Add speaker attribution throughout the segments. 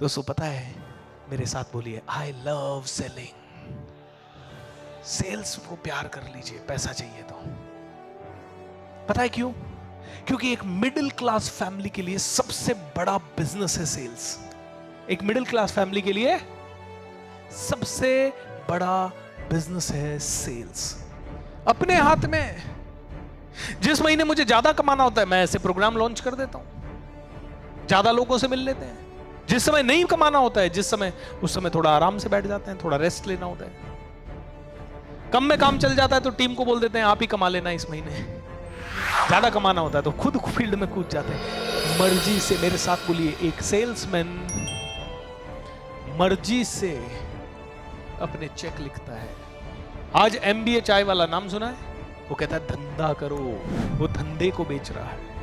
Speaker 1: दोस्तों पता है, मेरे साथ बोलिए, आई लव सेलिंग। सेल्स को प्यार कर लीजिए, पैसा चाहिए तो। पता है क्यों? क्योंकि एक मिडिल क्लास फैमिली के लिए सबसे बड़ा बिजनेस है सेल्स। एक मिडिल क्लास फैमिली के लिए सबसे बड़ा बिजनेस है सेल्स। अपने हाथ में। जिस महीने मुझे ज्यादा कमाना होता है, मैं ऐसे प्रोग्राम लॉन्च कर देता हूं, ज्यादा लोगों से मिल लेते हैं। जिस समय नहीं कमाना होता है, उस समय थोड़ा आराम से बैठ जाते हैं, थोड़ा रेस्ट लेना होता है। कम में काम चल जाता है तो टीम को बोल देते हैं आप ही कमा लेना इस महीने। ज्यादा कमाना होता है तो खुद फील्ड में कूद जाते हैं मर्जी से। मेरे साथ बोलिए, एक सेल्समैन मर्जी से अपने चेक लिखता है। आज MBA चाय वाला नाम सुना है? वो कहता है धंधा करो। वो धंधे को बेच रहा है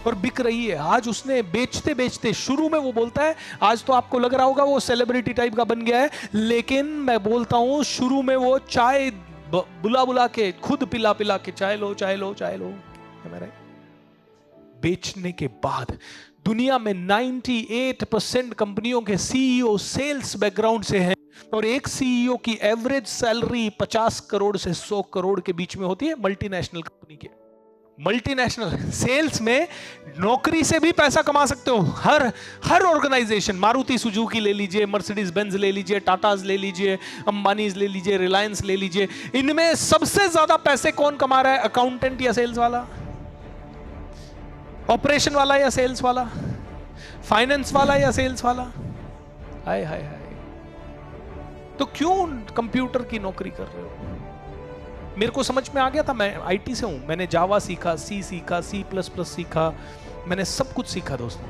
Speaker 1: और बिक रही है। आज उसने बेचते बेचते, शुरू में वो बोलता है, आज तो आपको लग रहा होगा वो सेलिब्रिटी टाइप का बन गया है, लेकिन मैं बोलता हूं शुरू में वो चाय बुला बुला के, खुद पिला पिला के, चाय लो चाय लो चाय लो, बेचने के बाद दुनिया में 98% कंपनियों के CEO सेल्स बैकग्राउंड से हैं और एक CEO की एवरेज सैलरी 50 करोड़ से 100 करोड़ के बीच में होती है मल्टीनेशनल कंपनी के। मल्टीनेशनल सेल्स में नौकरी से भी पैसा कमा सकते हो। हर ऑर्गेनाइजेशन, मारुति सुजुकी ले लीजिए, मर्सिडीज बेंज ले लीजिए, टाटाज ले लीजिए, अंबानीज ले लीजिए, रिलायंस ले लीजिए, इनमें सबसे ज्यादा पैसे कौन कमा रहा है? अकाउंटेंट या सेल्स वाला? ऑपरेशन वाला या सेल्स वाला? फाइनेंस वाला या सेल्स वाला? हाय हाय हाय। तो क्यों कंप्यूटर की नौकरी कर रहे हो? मेरे को समझ में आ गया था, मैं IT से हूं, मैंने जावा सीखा, C सीखा, C++ सीखा, मैंने सब कुछ सीखा दोस्तों।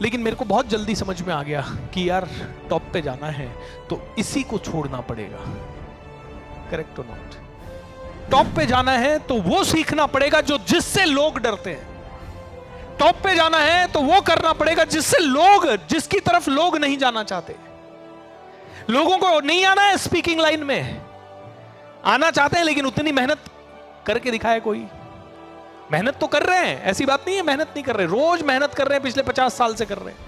Speaker 1: लेकिन मेरे को बहुत जल्दी समझ में आ गया कि यार टॉप पे जाना है तो इसी को छोड़ना पड़ेगा। करेक्ट और नॉट? टॉप पे जाना है तो वो सीखना पड़ेगा जो जिससे लोग डरते हैं। टॉप पे जाना है तो वो करना पड़ेगा जिसकी तरफ लोग नहीं जाना चाहते। लोगों को नहीं आना है स्पीकिंग लाइन में, आना चाहते हैं लेकिन उतनी मेहनत करके दिखाए कोई। मेहनत तो कर रहे हैं, ऐसी बात नहीं है मेहनत नहीं कर रहे, रोज मेहनत कर रहे हैं, पिछले 50 साल से कर रहे हैं,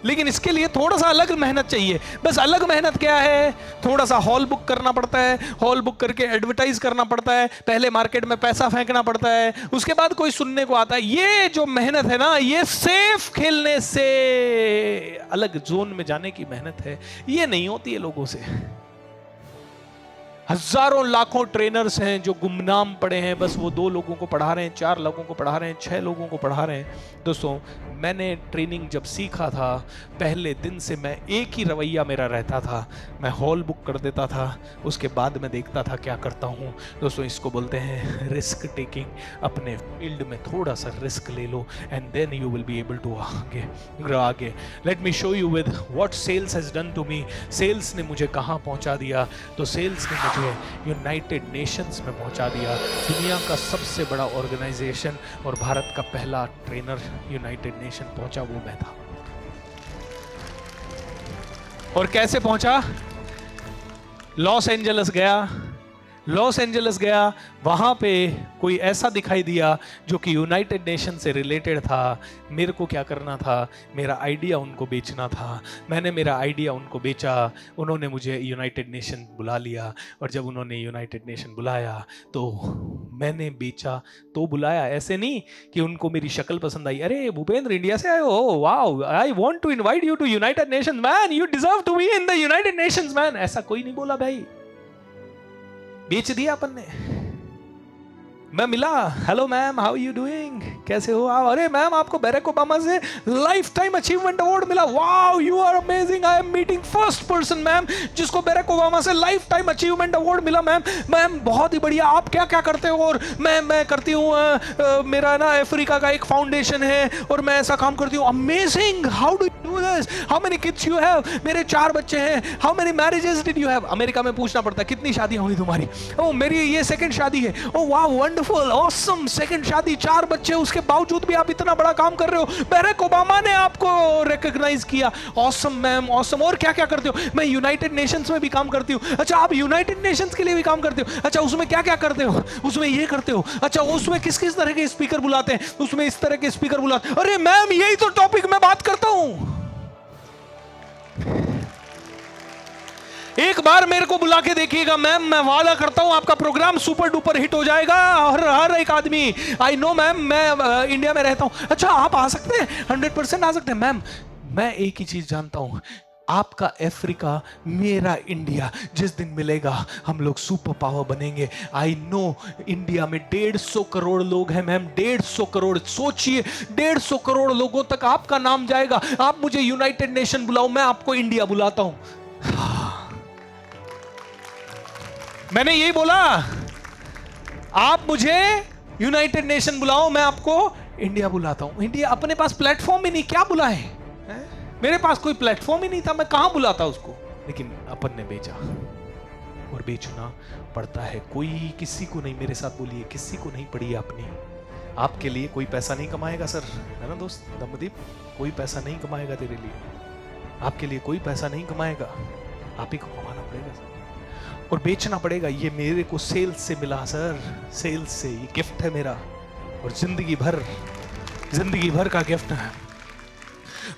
Speaker 1: लेकिन इसके लिए थोड़ा सा अलग मेहनत चाहिए। बस अलग मेहनत क्या है? थोड़ा सा हॉल बुक करना पड़ता है, हॉल बुक करके एडवर्टाइज करना पड़ता है, पहले मार्केट में पैसा फेंकना पड़ता है, उसके बाद कोई सुनने को आता है। ये जो मेहनत है ना, ये सेफ खेलने से अलग जोन में जाने की मेहनत है, ये नहीं होती है लोगों से। हजारों लाखों ट्रेनर्स हैं जो गुमनाम पड़े हैं, बस वो 2 लोगों को पढ़ा रहे हैं, 4 लोगों को पढ़ा रहे हैं, 6 लोगों को पढ़ा रहे हैं। दोस्तों मैंने ट्रेनिंग जब सीखा था, पहले दिन से मैं एक ही रवैया मेरा रहता था, मैं हॉल बुक कर देता था, उसके बाद मैं देखता था क्या करता हूँ। दोस्तों इसको बोलते हैं रिस्क टेकिंग। अपने फील्ड में थोड़ा सा रिस्क ले लो and then you will be able to आगे। Let me show you with what sales has done to me. Sales ने मुझे कहाँ पहुँचा दिया? तो सेल्स ने यूनाइटेड नेशंस में पहुंचा दिया। दुनिया का सबसे बड़ा ऑर्गेनाइजेशन और भारत का पहला ट्रेनर यूनाइटेड नेशन पहुंचा, वो मैं था। और कैसे पहुंचा? लॉस एंजलिस गया, वहां पे कोई ऐसा दिखाई दिया जो कि यूनाइटेड नेशन से रिलेटेड था। मेरे को क्या करना था? मेरा आइडिया उनको बेचना था। मैंने मेरा आइडिया उनको बेचा, उन्होंने मुझे यूनाइटेड नेशन बुला लिया, और जब उन्होंने यूनाइटेड नेशन बुलाया तो मैंने बेचा तो बुलाया। ऐसे नहीं कि उनको मेरी शक्ल पसंद आई, अरे भूपेंद्र इंडिया से आए हो, wow, I want to invite you to United Nation man, you deserve to be in the United Nations man. ऐसा कोई नहीं बोला भाई, बेच दिया अपन ने। मैं मिला, hello ma'am, how you doing, कैसे हो आप? अरे मैम आपको बैरक ओबामा से लाइफ टाइम अचीवमेंट अवार्ड मिला, wow you are amazing, I am meeting first person ma'am जिसको बैरक ओबामा से लाइफ टाइम अचीवमेंट अवार्ड मिला। मैम बहुत ही बढ़िया, आप क्या क्या करते हो? और मैं करती हूँ, मेरा ना अफ्रीका का एक फाउंडेशन है और मैं ऐसा काम करती हूँ। Amazing, how do you do this, how many kids you have? मेरे 4 बच्चे हैं। How many marriages did you have? America में पूछना पड़ता है कितनी शादियां हुई तुम्हारी? ओह मेरी ये 2nd शादी है। ओह वाह वंडरफुल, ऑसम, सेकंड शादी, 4 बच्चे, उसके बावजूद भी आप इतना बड़ा काम कर रहे हो, बैरक ओबामा ने आपको रिकॉग्नाइज किया, ऑसम मैम, ऑसम। और क्या क्या करते हो? मैं यूनाइटेड नेशंस में भी काम करती हूँ। अच्छा, आप यूनाइटेड नेशंस के लिए भी काम करते हो? अच्छा, उसमें क्या क्या करते हो? उसमें ये करते हो? अच्छा, उसमें किस किस तरह के स्पीकर बुलाते हैं? उसमें इस तरह के स्पीकर बुलाते हैं। अरे मैम, यही तो टॉपिक मैं बात करता हूं। एक बार मेरे को बुला के देखिएगा मैम, मैं वादा करता हूं आपका प्रोग्राम सुपर डुपर हिट हो जाएगा। हर एक आदमी, आई नो मैम, मैं इंडिया में रहता हूं। अच्छा, आप आ सकते हैं? 100% आ सकते हैं मैम। मैं एक ही चीज जानता हूं, आपका अफ्रीका, मेरा इंडिया, जिस दिन मिलेगा हम लोग सुपर पावर बनेंगे। आई नो, इंडिया में 150 करोड़ लोग हैं मैम, 150 करोड़। सोचिए, 150 करोड़ लोगों तक आपका नाम जाएगा। आप मुझे यूनाइटेड नेशन बुलाओ, मैं आपको इंडिया बुलाता हूं। मैंने यही बोला, आप मुझे यूनाइटेड नेशन बुलाओ, मैं आपको इंडिया बुलाता हूं। इंडिया अपने पास प्लेटफॉर्म ही नहीं, क्या बुलाए? मेरे पास कोई प्लेटफॉर्म ही नहीं था, मैं कहां बुलाता उसको? लेकिन अपन ने बेचा, और बेचना पड़ता है। कोई किसी को नहीं, मेरे साथ बोलिए, किसी को नहीं पड़ी अपनी। आपके लिए कोई पैसा नहीं कमाएगा सर, है ना दोस्त दमदीप? कोई पैसा नहीं कमाएगा तेरे लिए, आपके लिए कोई पैसा नहीं कमाएगा, आप ही को कमाना पड़ेगा सर, और बेचना पड़ेगा। ये मेरे को सेल्स से मिला सर, सेल्स से, ये गिफ्ट है मेरा, और जिंदगी भर का गिफ्ट है।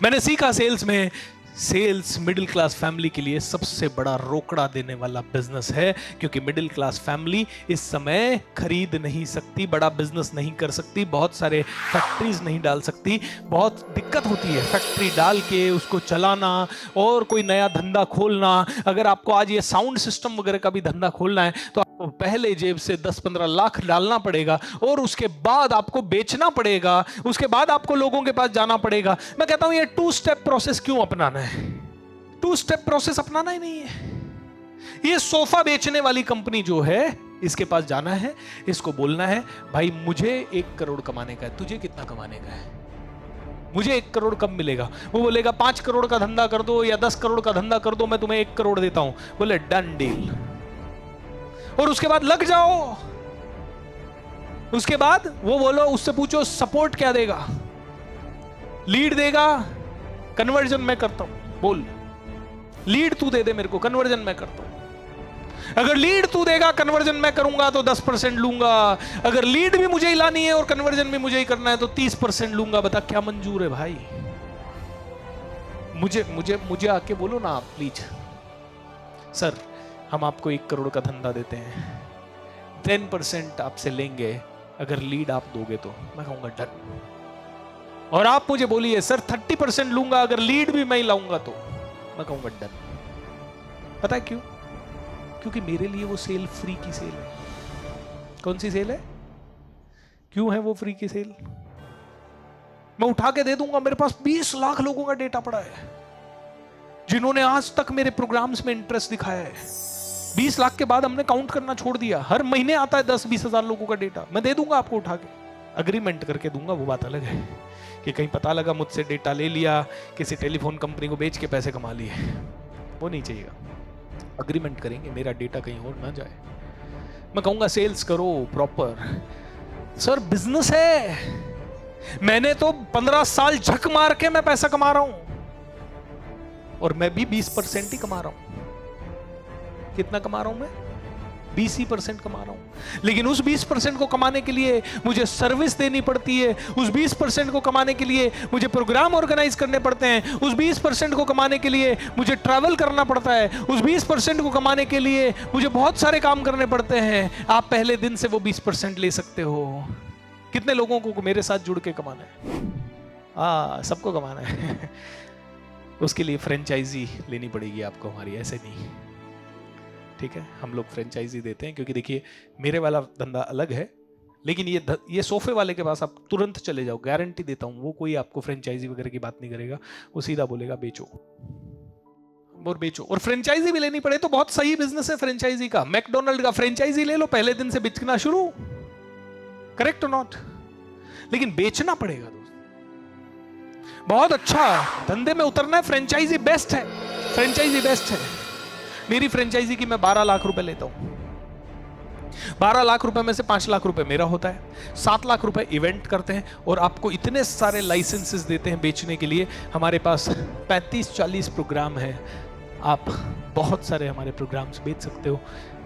Speaker 1: मैंने सीखा सेल्स में, सेल्स मिडिल क्लास फैमिली के लिए सबसे बड़ा रोकड़ा देने वाला बिजनेस है, क्योंकि मिडिल क्लास फैमिली इस समय खरीद नहीं सकती, बड़ा बिजनेस नहीं कर सकती, बहुत सारे फैक्ट्रीज नहीं डाल सकती, बहुत दिक्कत होती है फैक्ट्री डाल के उसको चलाना और कोई नया धंधा खोलना। अगर आपको आज ये साउंड सिस्टम वगैरह का भी धंधा खोलना है तो आपको पहले जेब से 10-15 लाख डालना पड़ेगा, और उसके बाद आपको बेचना पड़ेगा, उसके बाद आपको लोगों के पास जाना पड़ेगा। मैं कहता हूं, ये 2 स्टेप प्रोसेस क्यों अपनाना है? 2 स्टेप प्रोसेस अपनाना ही नहीं है। ये सोफा बेचने वाली कंपनी जो है, इसके पास जाना है, इसको बोलना है, भाई मुझे 1 करोड़ कमाने का है, तुझे कितना कमाने का है? मुझे 1 करोड़ कब मिलेगा? वो बोलेगा 5 करोड़ का धंधा कर दो या 10 करोड़ का धंधा कर दो, मैं तुम्हें 1 करोड़ देता हूं। बोले डन डील, और उसके बाद लग जाओ। उसके बाद वो बोलो, उससे पूछो सपोर्ट क्या देगा, लीड देगा, कन्वर्जन मैं करता हूं, बोल लीड तू दे दे मेरे को, कन्वर्जन मैं करता हूं। अगर लीड तू देगा, कन्वर्जन मैं करूंगा तो 10% लूंगा। अगर लीड भी मुझे ही लानी है और कन्वर्जन भी मुझे ही करना है तो 30% लूंगा। बता क्या मंजूर है भाई? मुझे आके बोलो ना आप प्लीज, सर हम आपको 1 करोड़ का धंधा देते हैं, 10% आपसे लेंगे अगर लीड आप दोगे तो। मैं कहूंगा डन। और आप मुझे बोलिए सर 30% लूंगा अगर लीड भी मैं लाऊंगा तो। मैं कहूंगा डन। पता है क्यों? क्योंकि मेरे लिए वो सेल फ्री की सेल है। कौन सी सेल है? क्यों है वो फ्री की सेल? मैं उठा के दे दूंगा। मेरे पास 20 लाख लोगों का डेटा पड़ा है जिन्होंने आज तक मेरे प्रोग्राम्स में इंटरेस्ट दिखाया है। 20 लाख के बाद हमने काउंट करना छोड़ दिया। हर महीने आता है 10-20 हजार लोगों का डेटा। मैं दे दूंगा आपको उठा के, अग्रीमेंट करके दूंगा, वो बात अलग है कि कहीं पता लगा मुझसे डेटा ले लिया, किसी टेलीफोन कंपनी को बेच के पैसे कमा लिए, वो नहीं चाहिएगा। अग्रीमेंट करेंगे, मेरा डेटा कहीं और ना जाए। मैं कहूंगा सेल्स करो प्रॉपर। सर बिजनेस है, मैंने तो 15 साल झक मार के मैं पैसा कमा रहा हूं, और मैं भी 20% ही कमा रहा हूं। कितना कमा रहा हूं मैं? 20% कमा रहा हूं। लेकिन उस 20% को कमाने के लिए मुझे सर्विस देनी पड़ती है, उस 20% को कमाने के लिए मुझे प्रोग्राम ऑर्गेनाइज करने पड़ते हैं, उस 20% को कमाने के लिए मुझे ट्रैवल करना पड़ता है, उस 20% को कमाने के लिए मुझे बहुत सारे काम करने पड़ते हैं। आप पहले दिन से वो 20% ले सकते हो। कितने लोगों को मेरे साथ जुड़ के कमाना है? सबको कमाना है। उसके लिए फ्रेंचाइजी लेनी पड़ेगी आपको हमारी, ऐसे नहीं, ठीक है? हम लोग फ्रेंचाइजी देते हैं क्योंकि देखिए मेरे वाला धंधा अलग है, लेकिन ये सोफे वाले के पास आप तुरंत चले जाओ, गारंटी देता हूं। वो कोई आपको फ्रेंचाइजी वगैरह की बात नहीं करेगा, वो सीधा बोलेगा बेचो और बेचो। और फ्रेंचाइजी भी लेनी पड़े तो बहुत सही बिजनेस है फ्रेंचाइजी का। मैकडोनल्ड का फ्रेंचाइजी ले लो, पहले दिन से बिकना शुरू, करेक्ट और नॉट? लेकिन बेचना पड़ेगा दोस्त। बहुत अच्छा धंधे में उतरना है, फ्रेंचाइजी बेस्ट है, फ्रेंचाइजी बेस्ट है। मेरी फ्रेंचाइजी की मैं 12 लाख रुपए लेता हूं, 12 लाख रुपए में से 5 लाख रुपए मेरा होता है, 7 लाख रुपए इवेंट करते हैं और आपको इतने सारे लाइसेंसेस देते हैं बेचने के लिए। हमारे पास 35-40 प्रोग्राम है, आप बहुत सारे हमारे प्रोग्राम्स बेच सकते हो।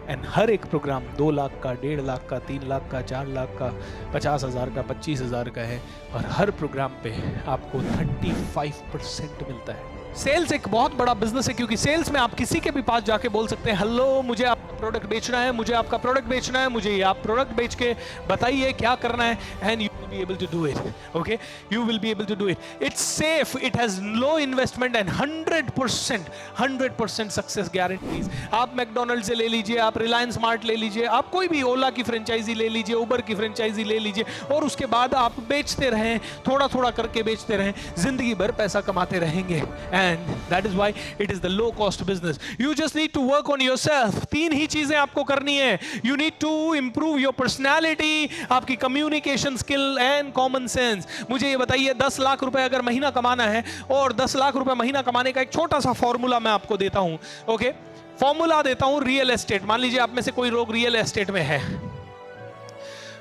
Speaker 1: एंड हर एक प्रोग्राम 2 लाख का, 1.5 लाख का, 3 लाख का, 4 लाख का, 50,000 का, 25,000 का है और हर प्रोग्राम पे आपको 35% मिलता है। सेल्स एक बहुत बड़ा बिजनेस है, क्योंकि सेल्स में आप किसी के भी पास जाके बोल सकते हैं, हेलो मुझे आपका प्रोडक्ट बेचना है, मुझे आपका प्रोडक्ट बेचना है, मुझे आप प्रोडक्ट बेच के बताइए क्या करना है, and you will be able to do it. Okay, you will be able to do it. It's safe, it has low investment and 100% success guarantees. आप मैकडोनल्ड से ले लीजिए, आप रिलायंस स्मार्ट ले लीजिए, आप कोई भी ओला की फ्रेंचाइजी ले लीजिए, उबर की फ्रेंचाइजी ले लीजिए और उसके बाद आप बेचते रहें, थोड़ा थोड़ा करके बेचते रहें, जिंदगी भर पैसा कमाते रहेंगे। And that is why it is the low cost business. You just need to work on yourself. 3 ही चीजें आपको करनी है। You need to improve your personality, आपकी communication skill and common sense. मुझे ये बताइए, 10 लाख रुपए अगर महीना कमाना है, और 10 लाख रुपए महीना कमाने का एक छोटा सा फॉर्मूला मैं आपको देता हूं। ओके, फॉर्मूला देता हूं रियल एस्टेट। मान लीजिए आप में से कोई लोग रियल एस्टेट में है,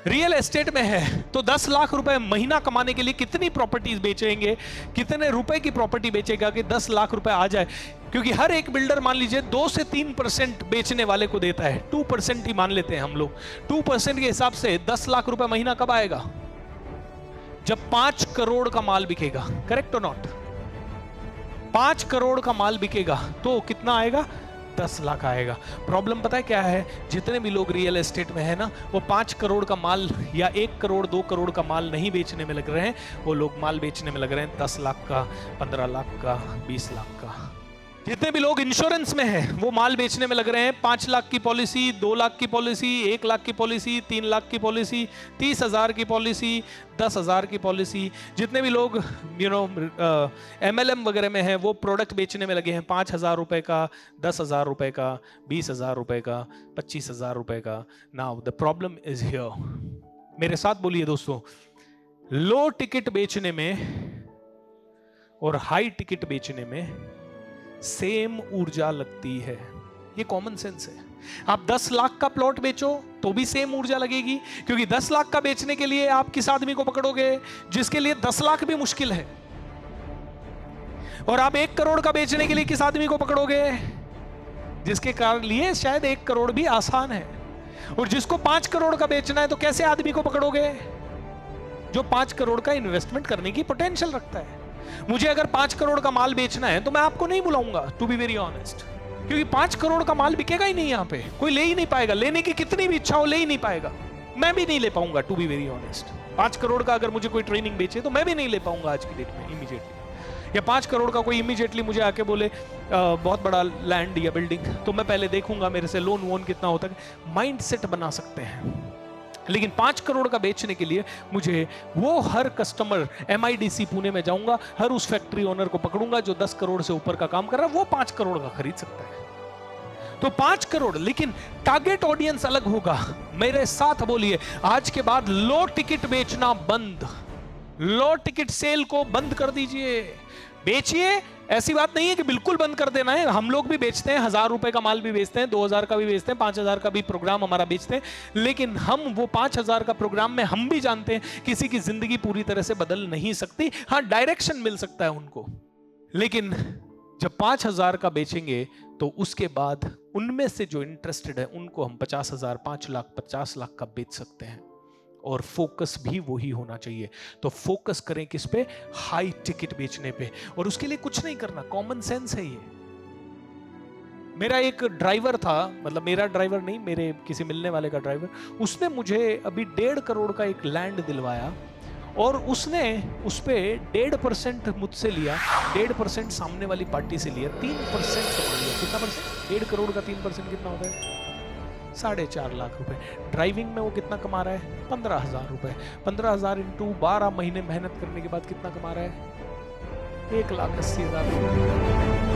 Speaker 1: रियल एस्टेट में है, तो 10 लाख रुपए महीना कमाने के लिए कितनी प्रॉपर्टीज बेचेंगे, कितने रुपए की प्रॉपर्टी बेचेगा कि 10 लाख रुपए आ जाए? क्योंकि हर एक बिल्डर मान लीजिए 2 से 3% बेचने वाले को देता है, 2% ही मान लेते हैं हम लोग। 2% के हिसाब से 10 लाख रुपए महीना कब आएगा? जब 5 करोड़ का माल बिकेगा। करेक्ट और नॉट? 5 करोड़ का माल बिकेगा तो कितना आएगा? 10 लाख आएगा। प्रॉब्लम पता है क्या है? जितने भी लोग रियल एस्टेट में है ना, वो 5 करोड़ का माल या 1 करोड़ 2 करोड़ का माल नहीं बेचने में लग रहे हैं, वो लोग माल बेचने में लग रहे हैं 10 लाख का, 15 लाख का, 20 लाख का। जितने भी लोग इंश्योरेंस में हैं, वो माल बेचने में लग रहे हैं 5 लाख की पॉलिसी, 2 लाख की पॉलिसी, 1 लाख की पॉलिसी, 3 लाख की पॉलिसी, 30,000 की पॉलिसी, 10,000 की पॉलिसी। जितने भी लोग MLM वगैरह में हैं, वो प्रोडक्ट बेचने में लगे हैं 5,000 रुपए का, 10,000 रुपए का, 20,000 रुपए का, 25,000 रुपए का। Now the problem is here. मेरे साथ बोलिए दोस्तों, लो टिकट बेचने में और हाई टिकट बेचने में सेम ऊर्जा लगती है। ये कॉमन सेंस है। आप 10 लाख का प्लॉट बेचो तो भी सेम ऊर्जा लगेगी, क्योंकि 10 लाख का बेचने के लिए आप किस आदमी को पकड़ोगे जिसके लिए 10 लाख भी मुश्किल है, और आप 1 करोड़ का बेचने के लिए किस आदमी को पकड़ोगे जिसके कारण लिए शायद 1 करोड़ भी आसान है, और जिसको 5 करोड़ का बेचना है तो कैसे आदमी को पकड़ोगे? जो 5 करोड़ का इन्वेस्टमेंट करने की पोटेंशियल रखता है। मुझे अगर 5 करोड़ का माल बेचना है तो मैं आपको नहीं बुलाऊंगा, टू बी वेरी ऑनेस्ट, क्योंकि 5 करोड़ का माल बिकेगा ही नहीं, यहां पे कोई ले ही नहीं पाएगा। लेने की कितनी भी इच्छा हो, ले ही नहीं पाएगा। मैं भी नहीं ले पाऊंगा, to be very honest. 5 crore का अगर मुझे कोई ट्रेनिंग बेचे तो मैं भी नहीं ले पाऊंगा आज की डेट में इमीडिएटली। या 5 करोड़ का कोई इमीडिएटली मुझे आके बोले बहुत बड़ा लैंड या बिल्डिंग, तो मैं पहले देखूंगा मेरे से लोन वोन कितना होता है, माइंड सेट बना सकते हैं। लेकिन 5 करोड़ का बेचने के लिए मुझे वो हर कस्टमर, MIDC पुणे में जाऊंगा, हर उस फैक्ट्री ओनर को पकड़ूंगा जो 10 करोड़ से ऊपर का काम कर रहा है, वो 5 करोड़ का खरीद सकता है। तो 5 करोड़, लेकिन टारगेट ऑडियंस अलग होगा। मेरे साथ बोलिए, आज के बाद लो टिकट बेचना बंद। लो टिकट सेल को बंद कर दीजिए। बेचिए, ऐसी बात नहीं है कि बिल्कुल बंद कर देना है। हम लोग भी बेचते हैं, 1000 रुपए का माल भी बेचते हैं, 2000 का भी बेचते हैं, 5000 का भी प्रोग्राम हमारा बेचते हैं। लेकिन हम वो 5000 का प्रोग्राम में हम भी जानते हैं किसी की जिंदगी पूरी तरह से बदल नहीं सकती। हाँ, डायरेक्शन मिल सकता है उनको, लेकिन जब 5000 का बेचेंगे तो उसके बाद उनमें से जो इंटरेस्टेड है उनको हम 50,000, 5 लाख, 50 लाख का बेच सकते हैं। और फोकस भी वही होना चाहिए। तो फोकस करें किस पे? हाई टिकट बेचने पे। और उसके लिए कुछ नहीं करना, कॉमन सेंस है ये। मेरा एक ड्राइवर था, मतलब मेरा ड्राइवर नहीं, मेरे किसी मिलने वाले का ड्राइवर, उसने मुझे अभी 1.5 करोड़ का एक लैंड दिलवाया, और उसने उस पे 1.5% मुझसे लिया, 1.5% सामने वाली पार्टी से लिया, 3% कमा लिया। कितना परसेंट? 1.5 करोड़ का 3% कितना होता है? 4.5 लाख रुपए। ड्राइविंग में वो कितना कमा रहा है? 15,000 रुपए। 15,000 इंटू 12 महीने मेहनत करने के बाद कितना कमा रहा है? 1,80,000 रुपए।